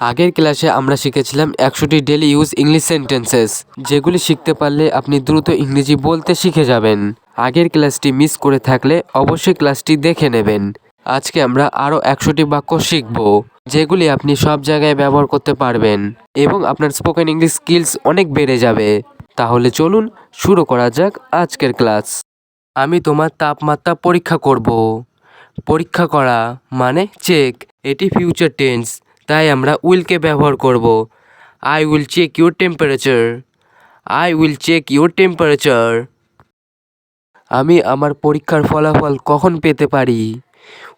আগের ক্লাসে আমরা শিখেছিলাম 100টি ডেলি ইউজ ইংলিশ সেন্টেন্সেস, যেগুলি শিখতে পারলে আপনি দ্রুত ইংরেজি বলতে শিখে যাবেন। আগের ক্লাসটি মিস করে থাকলে অবশ্যই ক্লাসটি দেখে নেবেন। আজকে আমরা আরও 100টি বাক্য শিখব, যেগুলি আপনি সব জায়গায় ব্যবহার করতে পারবেন এবং আপনার স্পোকেন ইংলিশ স্কিলস অনেক বেড়ে যাবে। তাহলে চলুন শুরু করা যাক আজকের ক্লাস। আমি তোমার তাপমাত্রা পরীক্ষা করব। পরীক্ষা করা মানে চেক, এটি ফিউচার টেন্স, তাই আমরা উইলকে ব্যবহার করব। I will check your temperature. I will check your temperature. আমি আমার পরীক্ষার ফলাফল কখন পেতে পারি?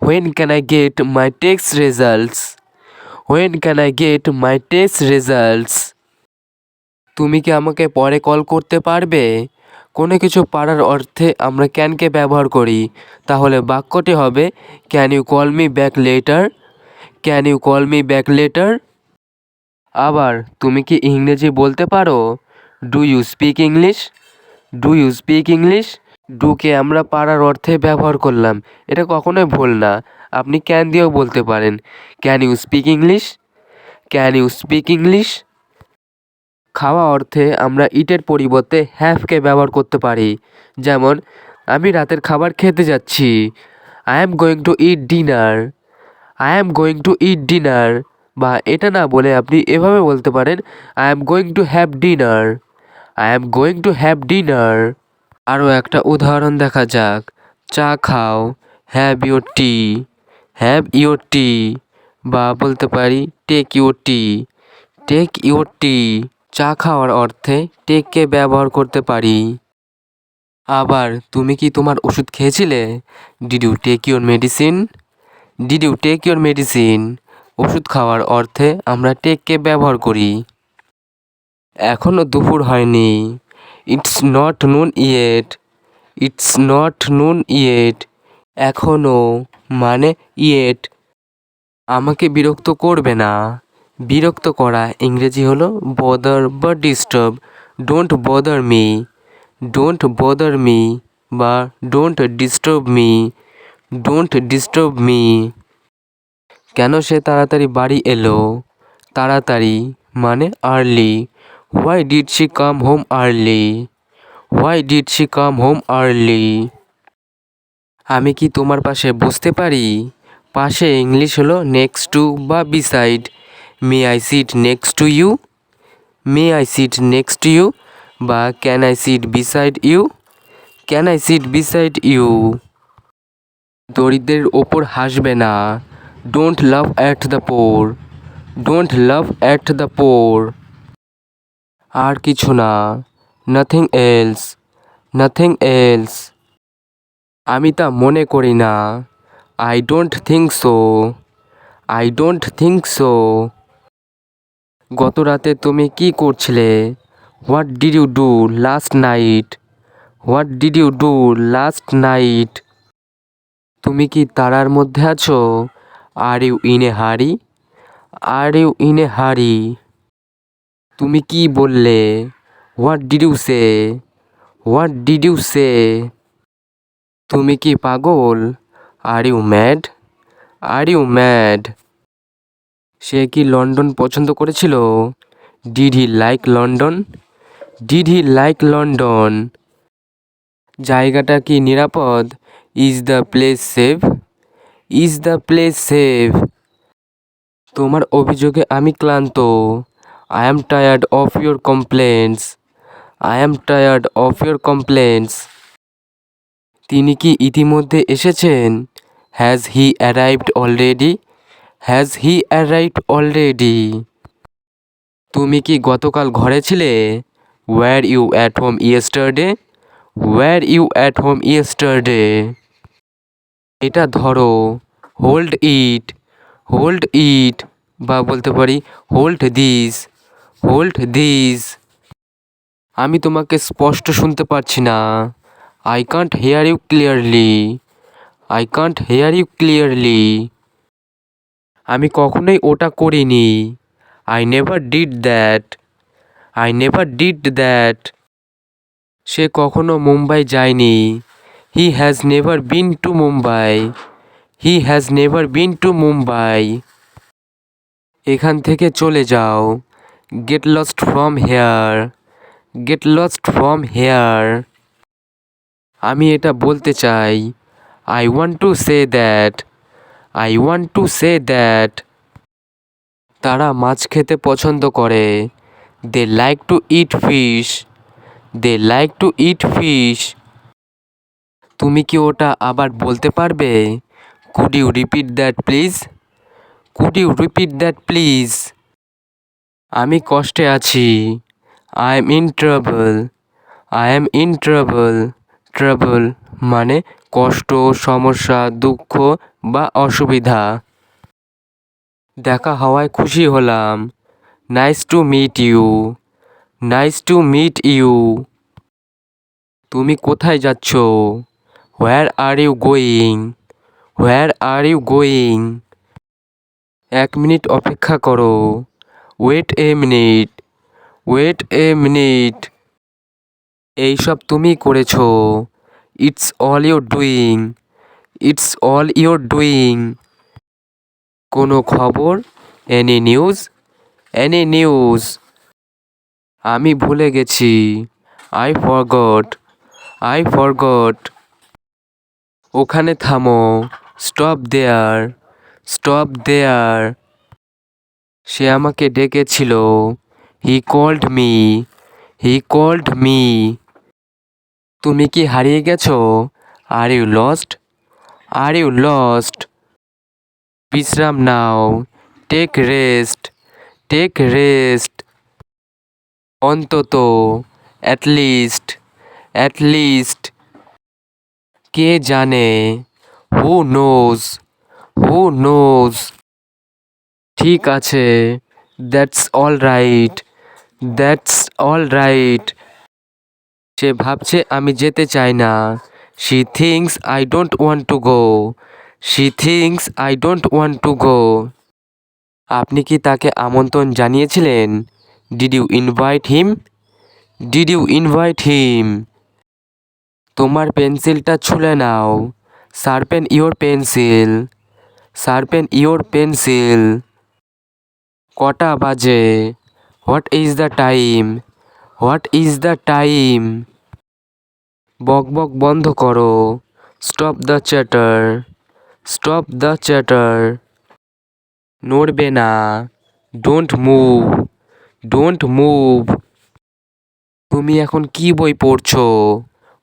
When can I get my test results? When can I get my test results. তুমি কি আমাকে পরে কল করতে পারবে? কোনো কিছু পারার অর্থে আমরা ক্যানকে ব্যবহার করি, তাহলে বাক্যটি হবে can you call me back later? Can you call me back later. আবার তুমি কি ইংরেজি বলতে পারো? Do you speak English? Do you speak English. ডুকে আমরা পারার অর্থে ব্যবহার করলাম, এটা কখনোই ভুল না। আপনি ক্যান দিয়েও বলতে পারেন can you speak English? Can you speak English. খাওয়া অর্থে আমরা ইটের পরিবর্তে হ্যাভকে ব্যবহার করতে পারি, যেমন আমি রাতের খাবার খেতে যাচ্ছি। I am going to eat dinner. I am going to eat dinner. বা এটা না বলে আপনি এভাবে বলতে পারেন I am going to have dinner. I am going to have dinner. আরও একটা উদাহরণ দেখা যাক। চা খাও, have your tea. Have your tea. বা বলতে পারি take your tea. Take your tea. চা খাওয়ার অর্থে টেককে ব্যবহার করতে পারি। আবার তুমি কি তোমার ওষুধ খেয়েছিলে? Did you take your medicine? Did you take your medicine. ওষুধ খাওয়ার অর্থে আমরা টেককে ব্যবহার করি। এখনও দুপুর হয়নি। ইটস নট নুন ইয়েট। ইটস নট নুন ইয়েট। এখনও মানে ইয়েট। আমাকে বিরক্ত করবে না। বিরক্ত করা ইংরেজি হলো বদার বা disturb. Don't bother me. Don't bother me বা don't disturb me. Don't disturb me. কেন সে তাড়াতাড়ি বাড়ি এলো? তাড়াতাড়ি মানে early. Why did she come home early? Why did she come home early. আমি কি তোমার পাশে বসতে পারি? পাশে ইংলিশ হলো নেক্সট টু বা beside. May I sit next to you? May I sit next to you বা can I sit beside you? Can I sit beside you. দরিদ্রের ওপর হাসবে না। Don't laugh at the poor. Don't laugh at the poor. আর কিছু না। Nothing else. Nothing else. আমি তা মনে করি না। I don't think so. I don't think so. গত রাতে তুমি কি করছিলে? What did you do last night? What did you do last night. তুমি কি তাড়ার মধ্যে আছো? আর ইউ ইন এ হারি? আর ইউ ইন এ হারি। তুমি কি বললে? What did you say? What did you say. তুমি কি পাগল? Are you mad? Are you mad. সে কি লন্ডন পছন্দ করেছিল? Did he like London? Did he like London. জায়গাটা কি নিরাপদ? Is the place safe? Is the place safe. তোমার অভিযোগে আমি ক্লান্ত। I am tired of your complaints. I am tired of your complaints. তিনি কি ইতিমধ্যে এসেছেন? Has he arrived already? Has he arrived already. তুমি কি গতকাল ঘরে ছিলে? Were you at home yesterday? Were you at home yesterday. এটা ধরো। Hold it. হোল্ড ইট বা বলতে পারি হোল্ড দিস। Hold this. আমি তোমাকে স্পষ্ট শুনতে পারছি না। I can't hear you clearly. I can't hear you clearly. আমি কখনোই ওটা করিনি। I never did that. I never did that. সে কখনো মুম্বাই যায়নি। He has never been to Mumbai. He has never been to Mumbai. এখান থেকে চলে যাও। Get lost from here. Get lost from here. আমি এটা বলতে চাই। I want to say that. I want to say that. তারা মাছ খেতে পছন্দ করে। They like to eat fish. They like to eat fish. তুমি কি ওটা আবার বলতে পারবে? Could you repeat that please? Could you repeat that please? আমি কষ্টে আছি। I am in trouble. I am in trouble. Trouble মানে কষ্ট, সমস্যা, দুঃখ বা অসুবিধা। দেখা হওয়ায় খুশি হলাম। Nice to meet you. Nice to meet you. তুমি কোথায় যাচ্ছ? Where are you going? Where are you going? 1 minute অপেক্ষা করো। Wait a minute. Wait a minute. এইসব তুমি করেছো। It's all your doing. It's all your doing. কোনো খবর? Any news? Any news? আমি ভুলে গেছি। I forgot. I forgot. ওখানে থামো। Stop there. Stop there. সে আমাকে ডেকেছিল। He called me. He called me. তুমি কি হারিয়ে গেছো? Are you lost? Are you lost? বিশ্রাম নাও। Take rest. Take rest. অন্তত। At least. At least. কে জানে? Who knows. Who knows? ঠিক আছে। That's all right. That's all right. সে ভাবছে আমি যেতে চাই না। She thinks I don't want to go. She thinks I don't want to go. আপনি কি তাকে আমন্ত্রণ জানিয়েছিলেন? Did you invite him? Did you invite হিম? তোমার পেন্সিলটা ছুঁড়ে নাও। Sharpen your pencil. Sharpen your pencil. কটা বাজে? What is the time? What is the time? বকবক বন্ধ করো। Stop the chatter. Stop the chatter. নড়বে না। Don't move. Don't move. তুমি এখন কি বই পড়ছো?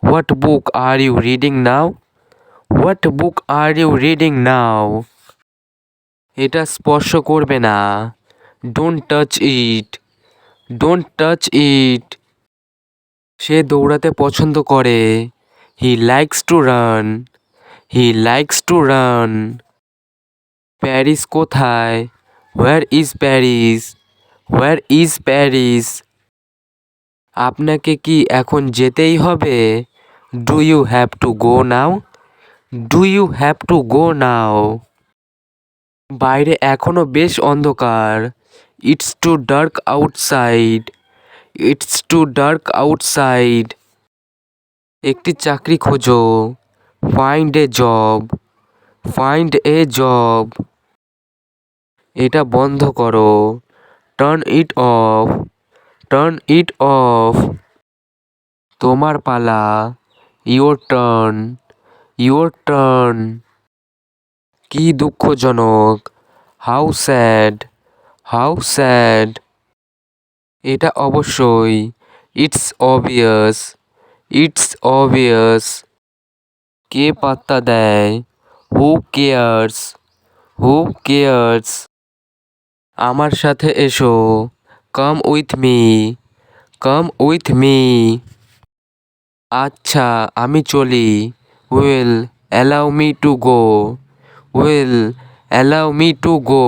What book are you reading now? What book are you reading now? এটা স্পর্শ করবে না। Don't touch it. Don't touch it. সে দৌড়াতে পছন্দ করে। He likes to run. He likes to run. Paris কোথায়? Where is Paris? Where is Paris? আপনাকে কি এখন যেতেই হবে? Do you have to go now? Do you have to go now? বাইরে এখনো বেশ অন্ধকার। It's too dark outside. It's too dark outside. একটি চাকরি খোঁজো। Find a job. Find a job. এটা বন্ধ করো। Turn it off. Turn it off. তোমার পালা। Your turn. Your turn. কি দুঃখজনক। How sad. How sad. এটা অবশ্যই। It's obvious. It's obvious. কে পাত্তা দেয়? Who cares? Who cares? আমার সাথে এসো। Come with me. Come with me. আচ্ছা আমি চলি। Will allow me to go. Will allow me to go.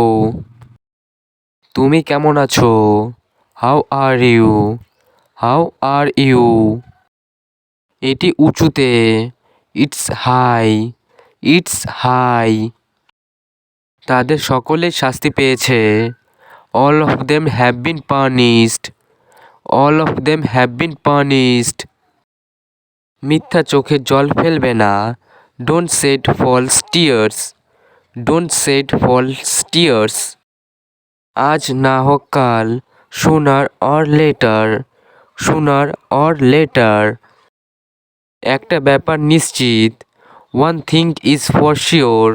তুমি কেমন আছো? How are you? How are you? এটি উঁচুতে। It's high. It's high. তাদের সকলে শাস্তি পেয়েছে। All of them have been punished. All of them have been punished. মিথ্যা চোখে জল ফেলবে না। Don't shed false tears. Don't shed false tears. আজ না হোক কাল, sooner or later, sooner or later. একটা ব্যাপার নিশ্চিত, one thing is for sure,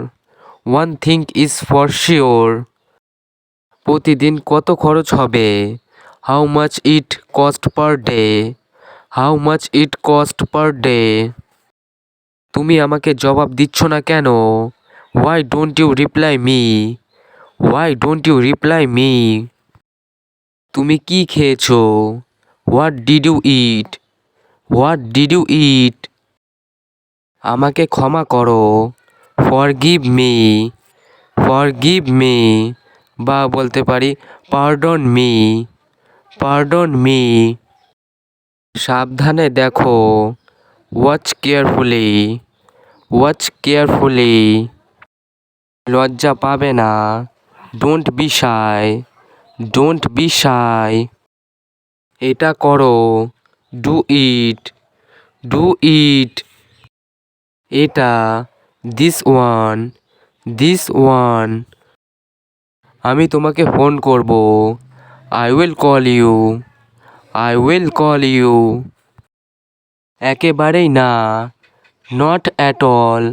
one thing is for sure. প্রতিদিন কত খরচ হবে? How much it cost per day, how much it cost per day. তুমি আমাকে জবাব দিচ্ছ না কেন? Why don't you reply me, why don't you reply me. তুমি কি খেয়েছো? What did you eat, what did you eat. আমাকে ক্ষমা করো, ফরগিভ মি, ফরগিভ মি, বা বলতে পারি পার্ডন মি, পার্ডন মি। সাবধানে দেখো, ওয়াচ কেয়ারফুলি, ওয়াচ কেয়ারফুলি। লজ্জা পাবে না, don't be shy, don't be shy. এটা করো, ডু ইট, ডু ইট। এটা, দিস ওয়ান, দিস ওয়ান। আমি তোমাকে ফোন করব, I will call you, I will call you. একেবারেই না, not at all,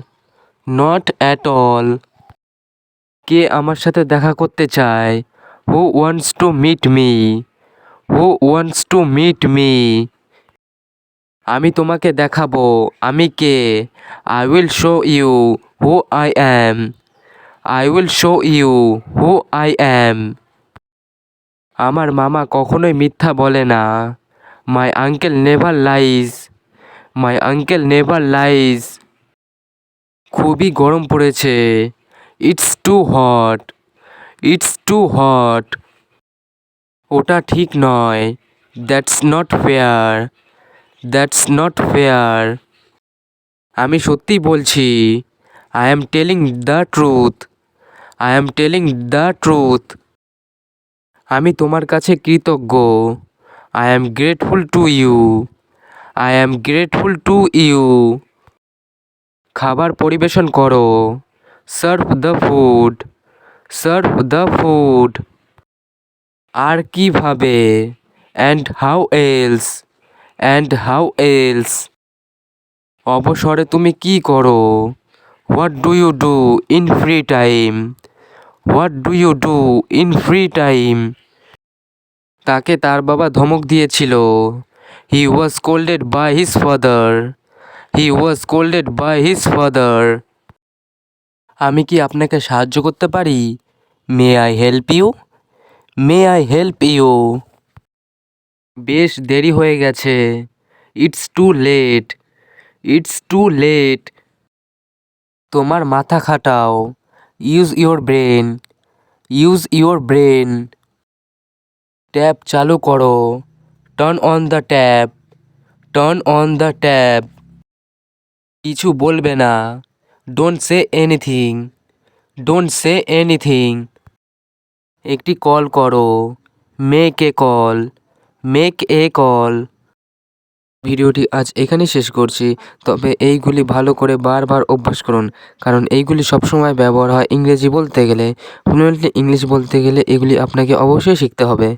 not at all. কে আমার সাথে দেখা করতে চায়? Who wants to meet me, who wants to meet me. আমি তোমাকে দেখাবো আমি কে, I will show you who I am, I will show you who I am. আমার মামা কখনোই মিথ্যা বলে না, my uncle never lies, my uncle never lies. খুবই গরম পড়েছে, it's too hot, it's too hot. ওটা ঠিক নয়, that's not fair, that's not fair. আমি সত্যি বলছি, I am telling the truth, I am telling the truth. আমি তোমার কাছে কৃতজ্ঞ, I am grateful to you, I am grateful to you. খাবার পরিবেশন করো, serve the food, serve the food. আর কিভাবে? And how else, and how else. অবসরে তুমি কি করো? What do you do in free time, what do you do in free time. তাকে তার বাবা ধমক দিয়েছিল, he was scolded by his father, he was scolded by his father. আমি কি আপনাকে সাহায্য করতে পারি? May I help you, may I help you. বেশ দেরি হয়ে গেছে, it's too late, it's too late. তোমার মাথা খাটাও, use your brain, use your brain. Tap চালু করো, turn on the tap, turn on the tap. কিছু বলবে না, don't say anything, don't say anything. একটি কল করো, make a call, make a call. ভিডিওটি আজ এখানেই শেষ করছি, তবে এইগুলি ভালো করে বারবার অভ্যাস করুন, কারণ এইগুলি সবসময় ব্যবহার হয় ইংরেজি বলতে গেলে। ফ্লুয়েন্টলি ইংলিশ বলতে গেলে এগুলি আপনাকে অবশ্যই শিখতে হবে।